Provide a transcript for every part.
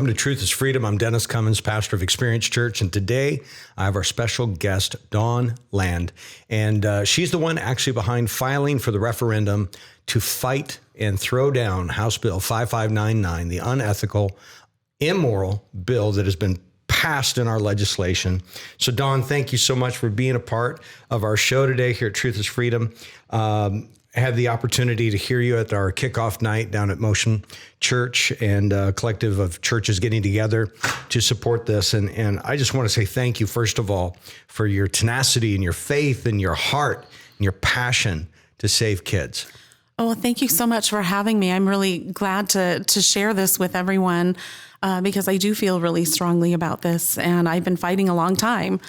Welcome to Truth is Freedom. I'm Dennis Cummins, pastor of Experience Church, and today I have our special guest, Dawn Land, and she's the one actually behind filing for the referendum to fight and throw down House Bill 5599, the unethical, immoral bill that has been passed in our legislation. So, Dawn, thank you so much for being a part of our show today here at Truth is Freedom. I had the opportunity to hear you at our kickoff night down at Motion Church, and a collective of churches getting together to support this. And I just want to say thank you, first of all, for your tenacity and your faith and your heart and your passion to save kids. Oh, well, thank you so much for having me. I'm really glad to share this with everyone because I do feel really strongly about this, and I've been fighting a long time.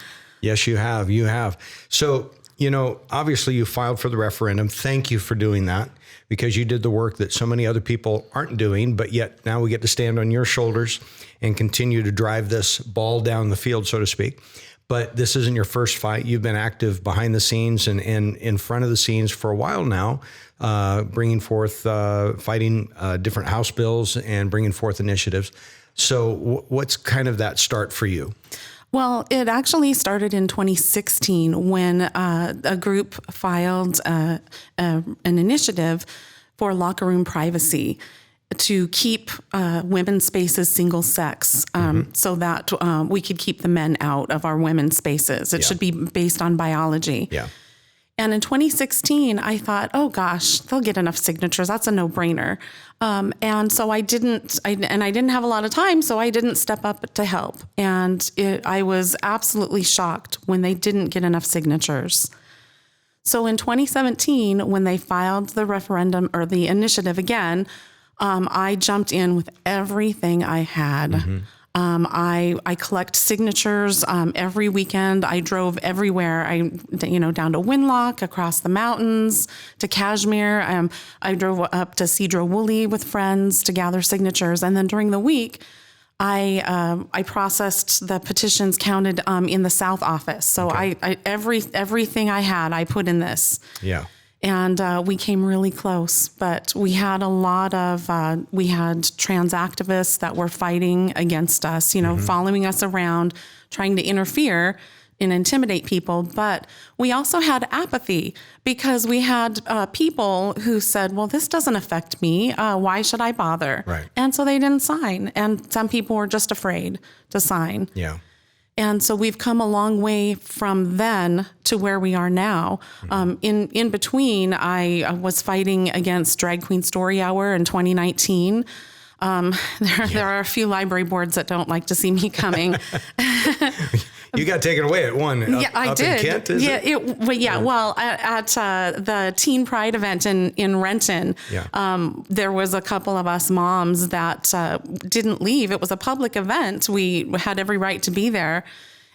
Yes, you have. You have. So, you know, obviously you filed for the referendum. Thank you for doing that, because you did the work that so many other people aren't doing, but yet now we get to stand on your shoulders and continue to drive this ball down the field, so to speak. But this isn't your first fight. You've been active behind the scenes and in front of the scenes for a while now, bringing forth, fighting different House bills and bringing forth initiatives. So what's kind of that start for you? Well, it actually started in 2016 when a group filed an initiative for locker room privacy to keep women's spaces single sex, so that we could keep the men out of our women's spaces. It should be based on biology. Yeah. And in 2016, I thought, oh gosh, they'll get enough signatures. That's a no-brainer. And so I didn't have a lot of time, so I didn't step up to help. And I was absolutely shocked when they didn't get enough signatures. So in 2017, when they filed the referendum or the initiative again, I jumped in with everything I had. Mm-hmm. I collect signatures every weekend. I drove everywhere. Down to Winlock, across the mountains, to Kashmir. I drove up to Cedro Woolley with friends to gather signatures. And then during the week, I processed the petitions counted in the South office. So okay. Everything I had, I put in this. Yeah. And we came really close, but we had a lot of, we had trans activists that were fighting against us, following us around, trying to interfere and intimidate people. But we also had apathy because we had people who said, well, this doesn't affect me. Why should I bother? Right. And so they didn't sign. And some people were just afraid to sign. Yeah. And so we've come a long way from then to where we are now. In between, I was fighting against Drag Queen Story Hour in 2019. There are a few library boards that don't like to see me coming. You got taken away at one. Yeah, I did. In Kent, is it? Well, at the Teen Pride event in Renton, there was a couple of us moms that didn't leave. It was a public event. We had every right to be there.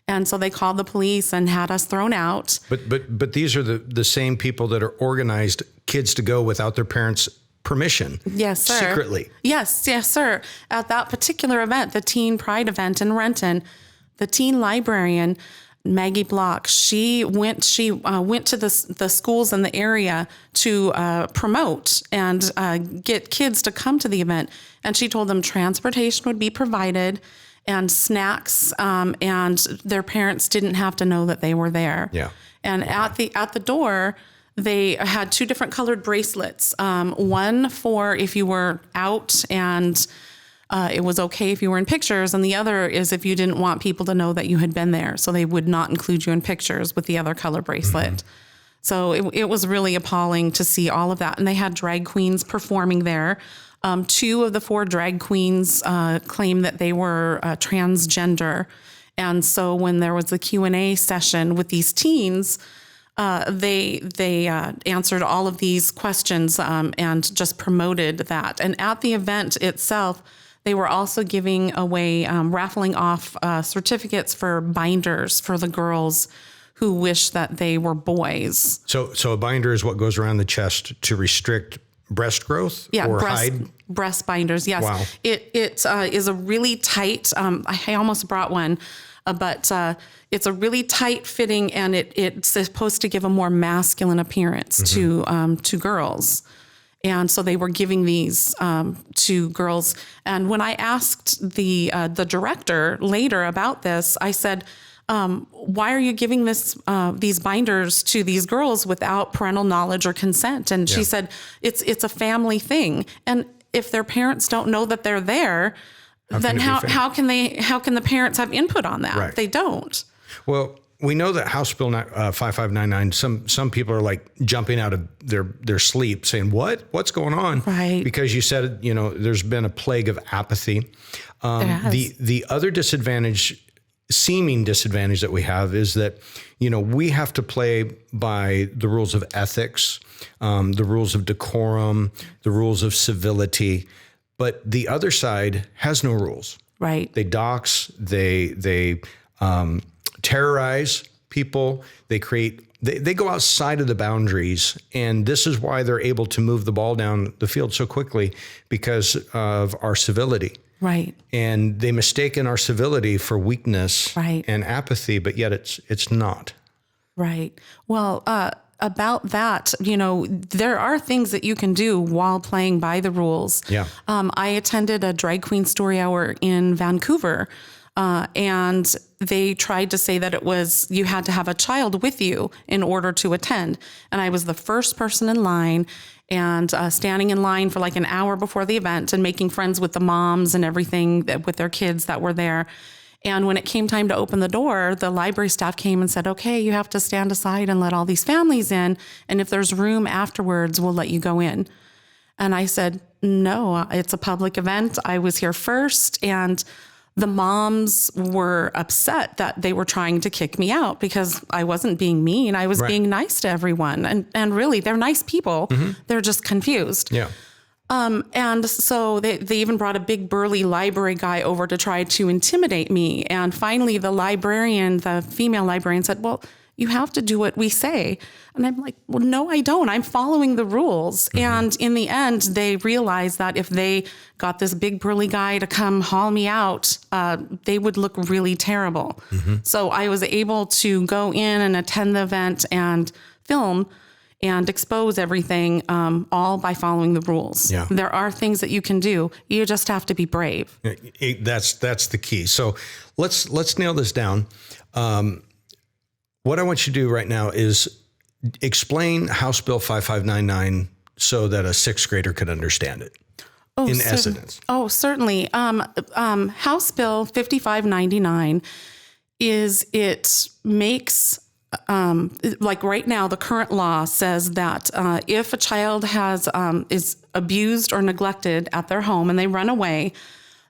And so they called the police and had us thrown out. But these are the same people that are organized kids to go without their parents' permission. Yes, sir. Secretly. Yes, sir. At that particular event, the Teen Pride event in Renton, the teen librarian, Maggie Block, she went to the schools in the area to promote and get kids to come to the event. And she told them transportation would be provided and snacks, and their parents didn't have to know that they were there. Yeah. And at the door, they had two different colored bracelets. One for if you were out and it was okay if you were in pictures, and the other is if you didn't want people to know that you had been there, so they would not include you in pictures with the other color bracelet. Mm-hmm. So it was really appalling to see all of that. And they had drag queens performing there. 2 of the 4 drag queens claimed that they were transgender. And so when there was a Q&A session with these teens, they answered all of these questions and just promoted that. And at the event itself, they were also giving away, raffling off certificates for binders for the girls who wish that they were boys. So a binder is what goes around the chest to restrict breast growth or hide? Breast binders, yes. Wow. It is a really tight, I almost brought one, but it's a really tight fitting, and it's supposed to give a more masculine appearance to girls. And so they were giving these to girls. And when I asked the director later about this, I said, why are you giving these binders to these girls without parental knowledge or consent? And she said, it's a family thing. And if their parents don't know that they're there, then how can the parents have input on that? Right. They don't. Well, we know that House Bill 5599, some people are like jumping out of their sleep saying, what's going on? Right. Because you said, there's been a plague of apathy. The other seeming disadvantage that we have is that, we have to play by the rules of ethics, the rules of decorum, the rules of civility. But the other side has no rules. Right. They dox, they terrorize people. They go outside of the boundaries. And this is why they're able to move the ball down the field so quickly, because of our civility. Right. And they mistaken our civility for weakness and apathy, but yet it's not. Right. Well, about that, there are things that you can do while playing by the rules. Yeah. I attended a drag queen story hour in Vancouver, and they tried to say that you had to have a child with you in order to attend. And I was the first person in line, and standing in line for like an hour before the event and making friends with the moms and everything with their kids that were there. And when it came time to open the door, the library staff came and said, okay, you have to stand aside and let all these families in. And if there's room afterwards, we'll let you go in. And I said, no, it's a public event. I was here first. And the moms were upset that they were trying to kick me out because I wasn't being mean. I was being nice to everyone. And really, they're nice people. Mm-hmm. They're just confused. Yeah. And so they even brought a big burly library guy over to try to intimidate me. And finally, the female librarian said, well, you have to do what we say. And I'm like, well, no, I don't. I'm following the rules. Mm-hmm. And in the end, they realized that if they got this big burly guy to come haul me out, they would look really terrible. Mm-hmm. So I was able to go in and attend the event and film and expose everything, all by following the rules. Yeah. There are things that you can do. You just have to be brave. That's the key. So let's nail this down. What I want you to do right now is explain House Bill 5599 so that a sixth grader could understand it. Essence. Oh, certainly. House Bill 5599 makes like right now, the current law says that if a child is abused or neglected at their home and they run away,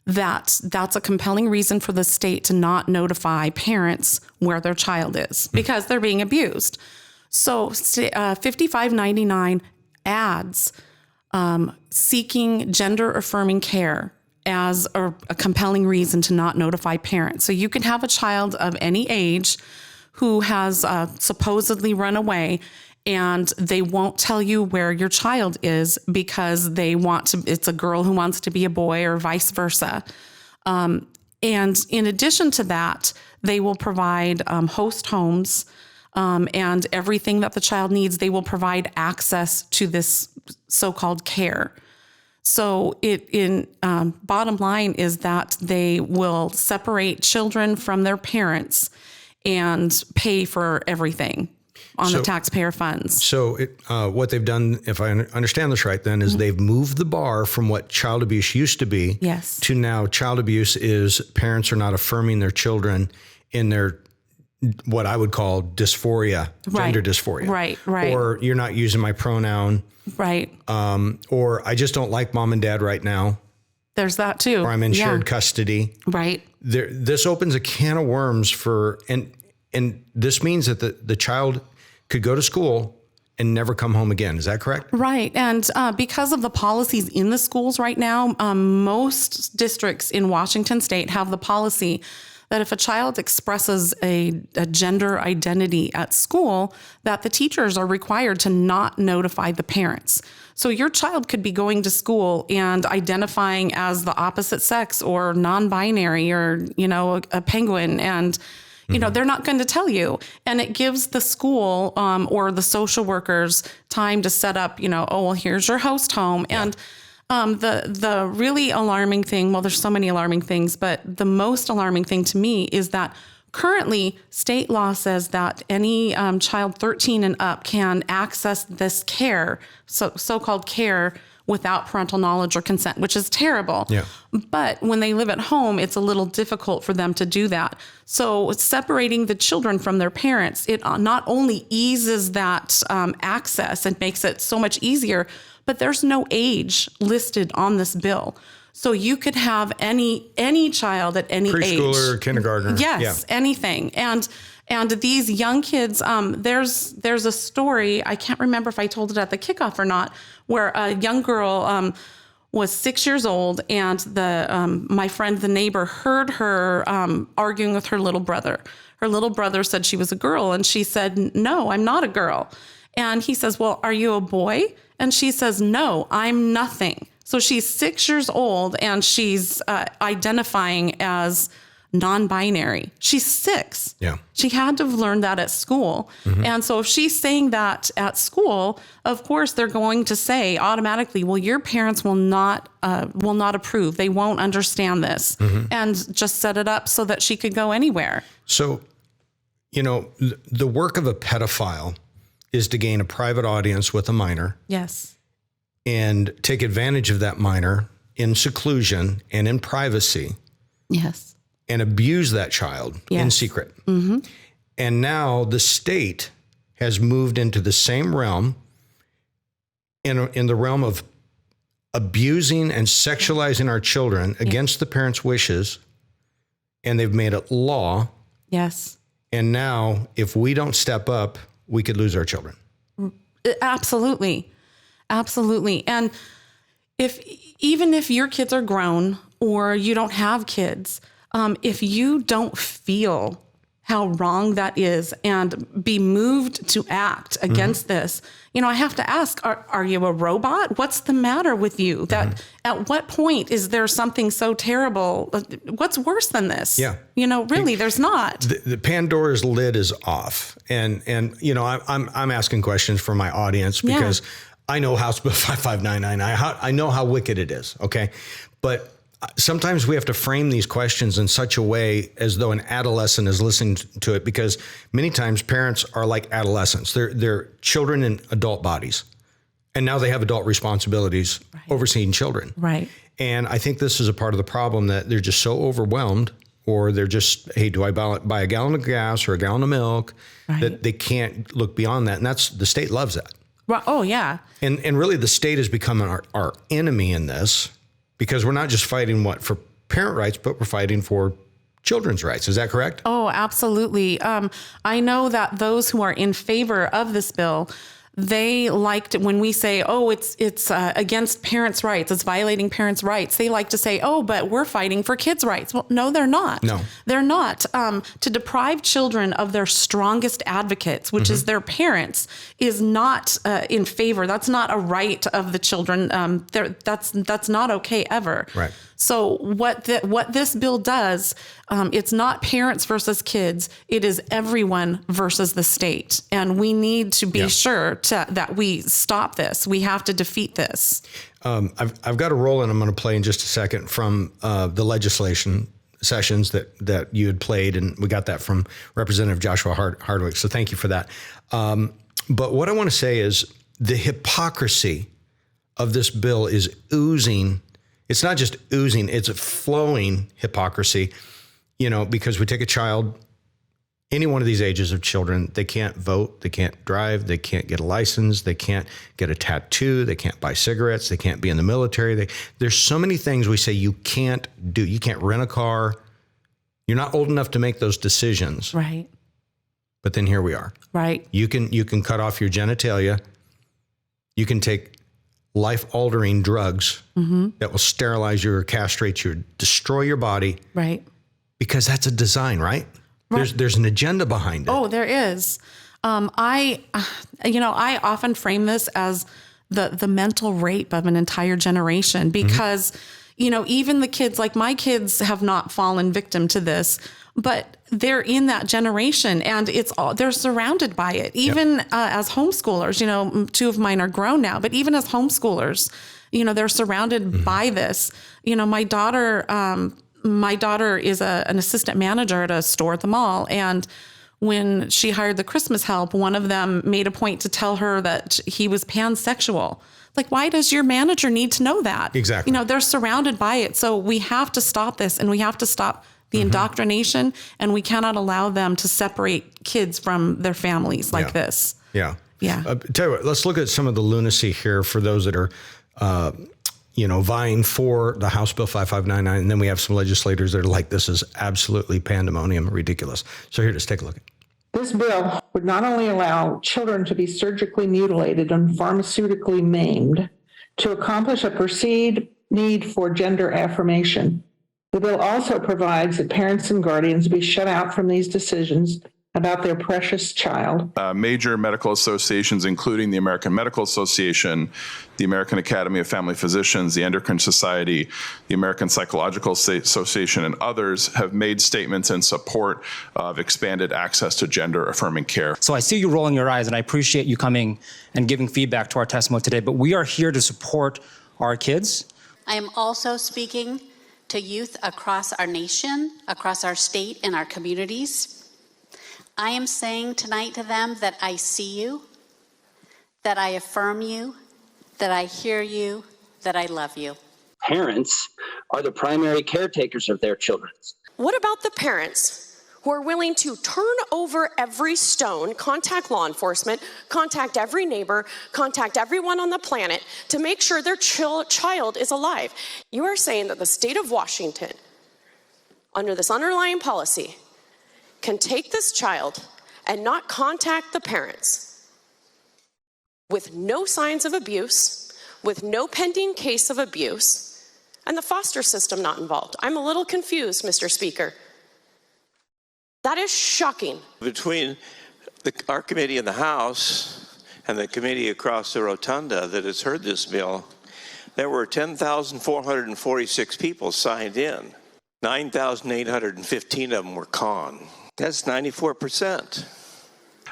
that's a compelling reason for the state to not notify parents where their child is because they're being abused. So 5599 adds seeking gender affirming care as a compelling reason to not notify parents. So you can have a child of any age who has supposedly run away, and they won't tell you where your child is because it's a girl who wants to be a boy or vice versa. And in addition to that, they will provide host homes and everything that the child needs. They will provide access to this so-called care. So bottom line is that they will separate children from their parents and pay for everything on the taxpayer funds. So what they've done, if I understand this right, then is they've moved the bar from what child abuse used to be to now child abuse is parents are not affirming their children in their, what I would call dysphoria, gender dysphoria. Right. Or you're not using my pronoun. Right. Or I just don't like mom and dad right now. There's that too. Or I'm in shared custody. Right. This opens a can of worms and this means that the child could go to school and never come home again. Is that correct? Right. And because of the policies in the schools right now, most districts in Washington state have the policy that if a child expresses a gender identity at school, that the teachers are required to not notify the parents. So your child could be going to school and identifying as the opposite sex or non-binary or, a penguin. And You know, they're not going to tell you. And it gives the school or the social workers time to set up, you know, oh, well, here's your host home. And the really alarming thing, well, there's so many alarming things, but the most alarming thing to me is that currently state law says that any child 13 and up can access this care, so-called care, without parental knowledge or consent, which is terrible. Yeah. But when they live at home, it's a little difficult for them to do that. So separating the children from their parents, it not only eases that access and makes it so much easier, but there's no age listed on this bill. So you could have any child at any age. Preschooler, kindergartner. Yes, anything. And these young kids, there's a story, I can't remember if I told it at the kickoff or not, where a young girl was 6 years old, and my friend, the neighbor, heard her arguing with her little brother. Her little brother said she was a girl, and she said, "No, I'm not a girl." And he says, "Well, are you a boy?" And she says, "No, I'm nothing." So she's 6 years old, and she's identifying as non-binary. She's 6. Yeah. She had to have learned that at school. And so if she's saying that at school, of course they're going to say automatically, well, your parents will not approve. They won't understand this, and just set it up so that she could go anywhere. So, you know, the work of a pedophile is to gain a private audience with a minor. Yes. And take advantage of that minor in seclusion and in privacy. Yes. And abuse that child in secret. And now the state has moved into the same realm, in the realm of abusing and sexualizing our children against the parents' wishes. And they've made it law. Yes. And now if we don't step up, we could lose our children. Absolutely. Absolutely. And even if your kids are grown or you don't have kids, if you don't feel how wrong that is and be moved to act against this, you know, I have to ask, are you a robot? What's the matter with you? That at what point is there something so terrible? What's worse than this? Yeah. You know, really, there's not. The Pandora's lid is off. And you know, I'm asking questions for my audience because I know House Bill 5599. I know how wicked it is. Okay. But sometimes we have to frame these questions in such a way as though an adolescent is listening to it, because many times parents are like adolescents. They're children in adult bodies. And now they have adult responsibilities overseeing children. Right. And I think this is a part of the problem, that they're just so overwhelmed, or they're just, hey, do I buy a gallon of gas or a gallon of milk? That they can't look beyond that. And the state loves that. Well, oh, yeah. And really the state has become our enemy in this, because we're not just fighting for parent rights, but we're fighting for children's rights. Is that correct? Oh, absolutely. I know that those who are in favor of this bill, they liked when we say, oh, it's against parents' rights, it's violating parents' rights. They like to say, oh, but we're fighting for kids' rights. Well, no, they're not. No, they're not. To deprive children of their strongest advocates, which is their parents, is not in favor. That's not a right of the children. That's not okay ever. Right. So what this bill does, it's not parents versus kids. It is everyone versus the state. And we need to be sure that we stop this. We have to defeat this. I've got a roll, and I'm going to play in just a second from the legislation sessions that you had played. And we got that from Representative Joshua Hardwick. So thank you for that. But what I want to say is the hypocrisy of this bill is oozing. It's not just oozing, it's a flowing hypocrisy, you know, because we take a child, any one of these ages of children, they can't vote, they can't drive, they can't get a license, they can't get a tattoo, they can't buy cigarettes, they can't be in the military. There's so many things we say you can't do. You can't rent a car. You're not old enough to make those decisions. Right. But then here we are. Right. You can cut off your genitalia. You can take life-altering drugs that will sterilize you or castrate you, destroy your body. Right. Because that's a design, right? There's an agenda behind it. Oh, there is. I often frame this as the mental rape of an entire generation, because even the kids, like my kids have not fallen victim to this, but they're in that generation and they're surrounded by it. Even as homeschoolers, 2 of mine are grown now, but even as homeschoolers, they're surrounded by this. My daughter is an assistant manager at a store at the mall. And when she hired the Christmas help, one of them made a point to tell her that he was pansexual. Like, why does your manager need to know that? Exactly. They're surrounded by it. So we have to stop this, and we have to stop the indoctrination, and we cannot allow them to separate kids from their families like this. Yeah. Yeah. Tell you what, let's look at some of the lunacy here for those that are, vying for the House Bill 5599. And then we have some legislators that are like, this is absolutely pandemonium, ridiculous. So here, just take a look. This bill would not only allow children to be surgically mutilated and pharmaceutically maimed to accomplish a perceived need for gender affirmation. The bill also provides that parents and guardians be shut out from these decisions about their precious child. Major medical associations, including the American Medical Association, the American Academy of Family Physicians, the Endocrine Society, the American Psychological Association, and others have made statements in support of expanded access to gender-affirming care. So I see you rolling your eyes, and I appreciate you coming and giving feedback to our testimony today, but we are here to support our kids. I am also speaking to youth across our nation, across our state, and our communities. I am saying tonight to them that I see you, that I affirm you, that I hear you, that I love you. Parents are the primary caretakers of their children. What about the parents who are willing to turn over every stone, contact law enforcement, contact every neighbor, contact everyone on the planet to make sure their child is alive? You are saying that the state of Washington, under this underlying policy, can take this child and not contact the parents with no signs of abuse, with no pending case of abuse, and the foster system not involved. I'm a little confused, Mr. Speaker. That is shocking. Between our committee in the House and the committee across the rotunda that has heard this bill, there were 10,446 people signed in. 9,815 of them were con. That's 94%.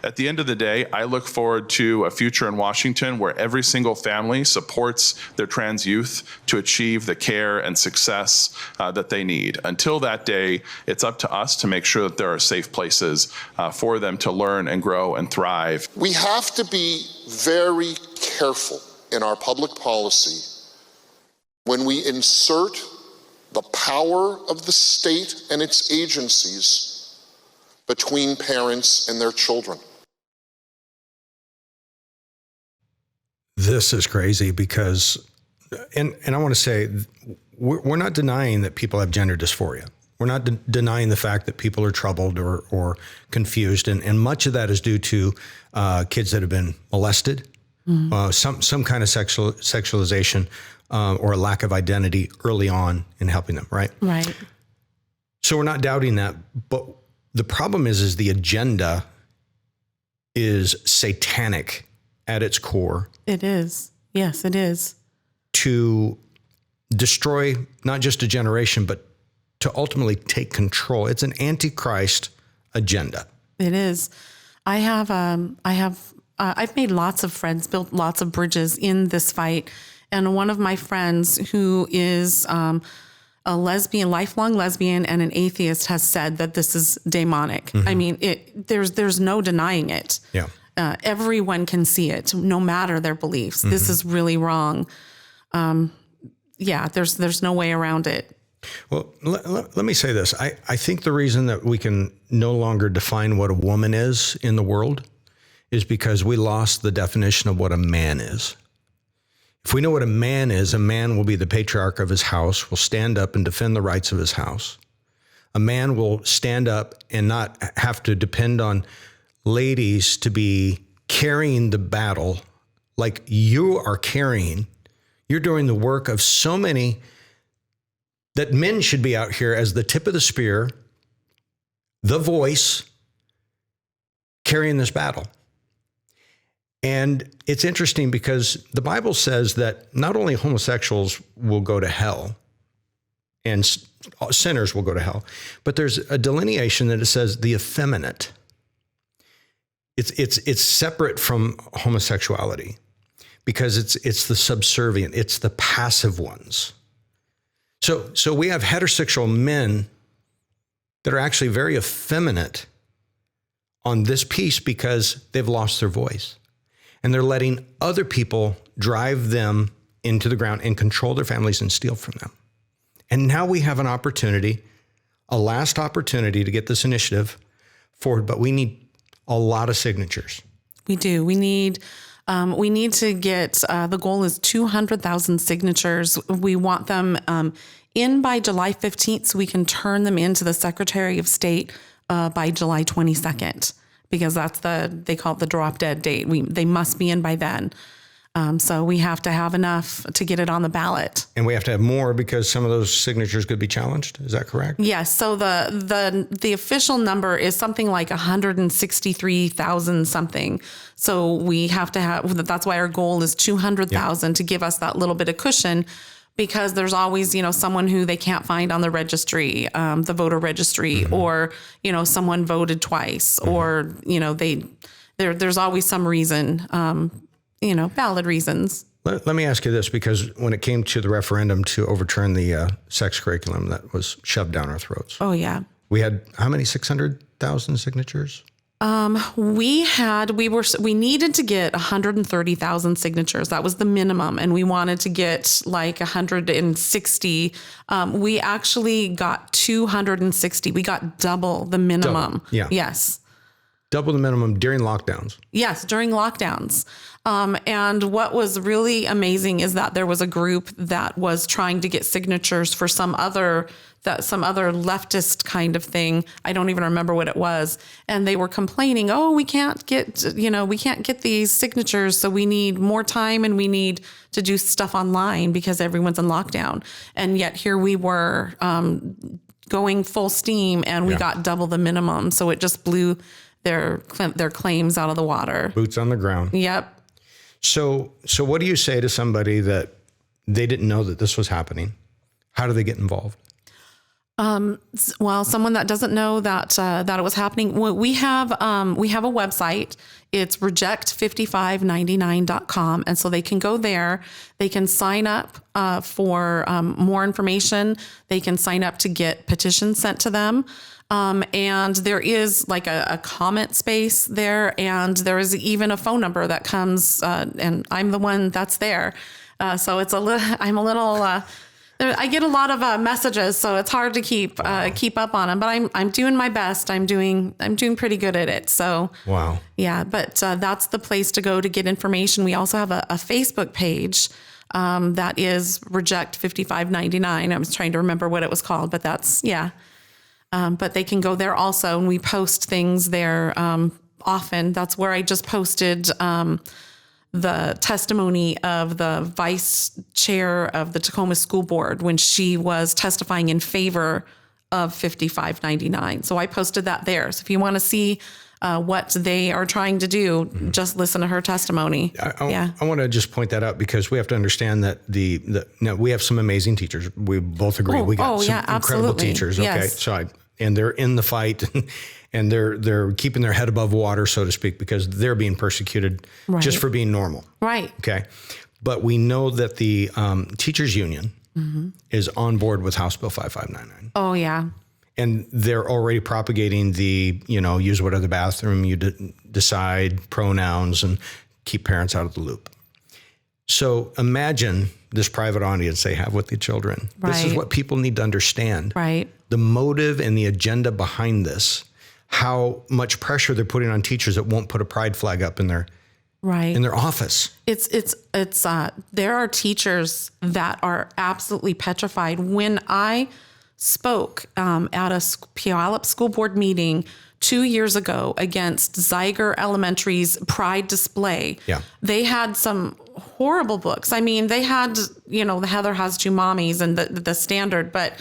At the end of the day, I look forward to a future in Washington where every single family supports their trans youth to achieve the care and success that they need. Until that day, it's up to us to make sure that there are safe places for them to learn and grow and thrive. We have to be very careful in our public policy when we insert the power of the state and its agencies between parents and their children. This is crazy because, and I want to say, we're not denying that people have gender dysphoria. We're not denying the fact that people are troubled or confused. And much of that is due to kids that have been molested, some kind of sexualization or a lack of identity early on in helping them, right? Right. So we're not doubting that, but the problem is the agenda is satanic at its core. It is. Yes, it is. To destroy not just a generation, but to ultimately take control. It's an antichrist agenda. It is. I've made lots of friends, built lots of bridges in this fight. And one of my friends who is a lesbian, lifelong lesbian, and an atheist has said that this is demonic. I mean, there's no denying it. Yeah. Everyone can see it, no matter their beliefs. This is really wrong. There's no way around it. Well, let me say this. I think the reason that we can no longer define what a woman is in the world is because we lost the definition of what a man is. If we know what a man is, a man will be the patriarch of his house, will stand up and defend the rights of his house. A man will stand up and not have to depend on ladies to be carrying the battle like you are carrying. You're doing the work of so many that men should be out here as the tip of the spear, the voice, carrying this battle. And it's interesting because the Bible says that not only homosexuals will go to hell, and sinners will go to hell. But there's a delineation that it says the effeminate. It's separate from homosexuality because it's the subservient, it's the passive ones. So we have heterosexual men that are actually very effeminate on this piece because they've lost their voice. And they're letting other people drive them into the ground and control their families and steal from them. And now we have an opportunity, a last opportunity to get this initiative forward, but we need a lot of signatures. We do. We need to get, the goal is 200,000 signatures. We want them in by July 15th so we can turn them into the Secretary of State by July 22nd, because they call it the drop dead date. They must be in by then. So we have to have enough to get it on the ballot. And we have to have more because some of those signatures could be challenged. Is that correct? Yes. So the official number is something like 163,000 something. So we have to have, that's why our goal is 200,000 to give us that little bit of cushion, because there's always, someone who they can't find on the registry, the voter registry, or, someone voted twice, or, there's always some reason, valid reasons. Let me ask you this, because when it came to the referendum to overturn the sex curriculum that was shoved down our throats. Oh, yeah. We had how many, 600,000 signatures? We needed to get 130,000 signatures. That was the minimum. And we wanted to get like 160. We actually got 260. We got double the minimum. Double, yeah. Yes. Double the minimum during lockdowns. Yes, during lockdowns. And what was really amazing is that there was a group that was trying to get signatures for some other leftist kind of thing. I don't even remember what it was. And they were complaining, we can't get these signatures. So we need more time and we need to do stuff online because everyone's in lockdown. And yet here we were going full steam and we got double the minimum. So it just blew their claims out of the water. Boots on the ground. Yep. So what do you say to somebody that they didn't know that this was happening? How do they get involved? Well, someone that doesn't know that it was happening, we have a website. It's reject5599.com. And so they can go there. They can sign up for more information. They can sign up to get petitions sent to them. And there is like a comment space there, and there is even a phone number that comes, and I'm the one that's there. So it's I get a lot of messages, so it's hard to keep up on them, but I'm doing my best. I'm doing pretty good at it. So wow. Yeah, but that's the place to go to get information. We also have a Facebook page that is Reject 5599. I was trying to remember what it was called, but that's but they can go there also, and we post things there often. That's where I just posted the testimony of the vice chair of the Tacoma School Board when she was testifying in favor of 5599. So I posted that there. So if you want to see what they are trying to do, just listen to her testimony. I want to just point that out because we have to understand that we have some amazing teachers. We both agree. We got some incredible teachers. Okay. Yes. And they're in the fight and they're keeping their head above water, so to speak, because they're being persecuted just for being normal. Right. Okay. But we know that the teachers union is on board with House Bill 5599. Oh, yeah. And they're already propagating the, use whatever bathroom you decide, pronouns, and keep parents out of the loop. So imagine this private audience they have with the children. Right. This is what people need to understand. Right. The motive and the agenda behind this, how much pressure they're putting on teachers that won't put a pride flag up in their office. There are teachers that are absolutely petrified. When I spoke at a Puyallup School Board meeting 2 years ago against Zeiger Elementary's Pride display, they had some horrible books. I mean, they had, the Heather Has Two Mommies and the standard, but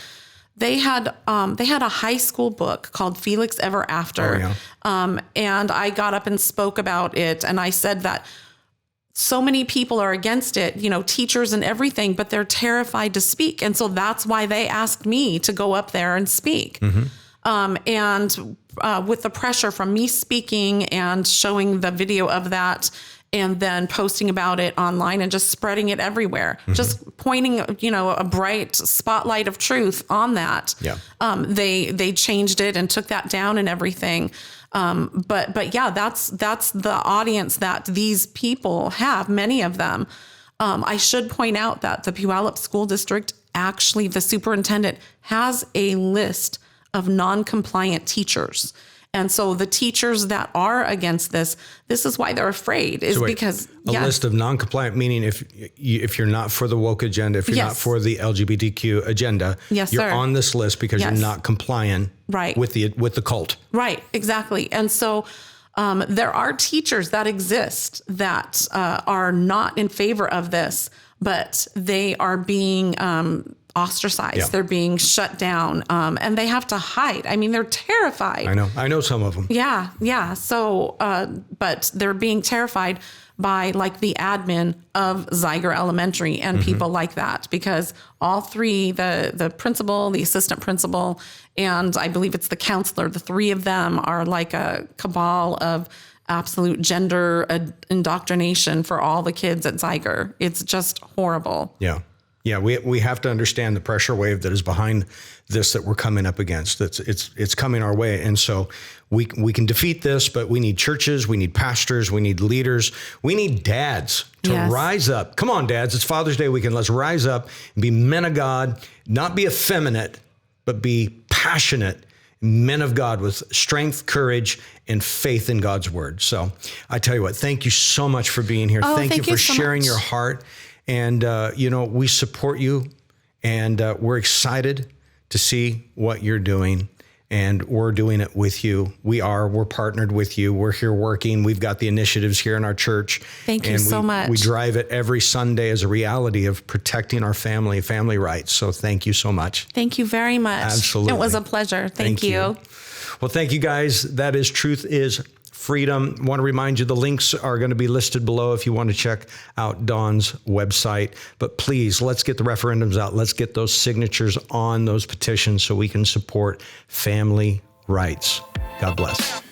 they had a high school book called Felix Ever After. And I got up and spoke about it. And I said that so many people are against it, teachers and everything, but they're terrified to speak. And so that's why they asked me to go up there and speak. And with the pressure from me speaking and showing the video of that, and then posting about it online and just spreading it everywhere, just pointing, a bright spotlight of truth on that. Yeah. They changed it and took that down and everything. But yeah, that's the audience that these people have, many of them. I should point out that the Puyallup School District, actually the superintendent has a list of non-compliant teachers. And so the teachers that are against this is why they're afraid, is because a list of non-compliant, meaning if you're not for the woke agenda, if you're not for the LGBTQ agenda, you're on this list because you're not compliant with the cult. Right, exactly. And so there are teachers that exist that are not in favor of this, but they are being ostracized. Yeah. They're being shut down, and they have to hide. I mean, they're terrified. I know some of them. Yeah. So, but they're being terrified by like the admin of Zeiger Elementary and people like that, because all three, the principal, the assistant principal, and I believe it's the counselor, the three of them are like a cabal of absolute gender indoctrination for all the kids at Zeiger. It's just horrible. Yeah. Yeah, we have to understand the pressure wave that is behind this that we're coming up against. It's coming our way. And so we can defeat this, but we need churches, we need pastors, we need leaders, we need dads to rise up. Come on, dads, it's Father's Day weekend. Let's rise up and be men of God, not be effeminate, but be passionate men of God with strength, courage, and faith in God's word. So I tell you what, thank you so much for being here. Thank you for sharing your heart. And, we support you, and we're excited to see what you're doing, and we're doing it with you. We're partnered with you. We're here working. We've got the initiatives here in our church. Thank you so much. We drive it every Sunday as a reality of protecting our family rights. So thank you so much. Thank you very much. Absolutely. It was a pleasure. Thank you. Well, thank you guys. That is Truth is Freedom. I want to remind you the links are going to be listed below if you want to check out Dawn's website. But please, let's get the referendums out. Let's get those signatures on those petitions so we can support family rights. God bless.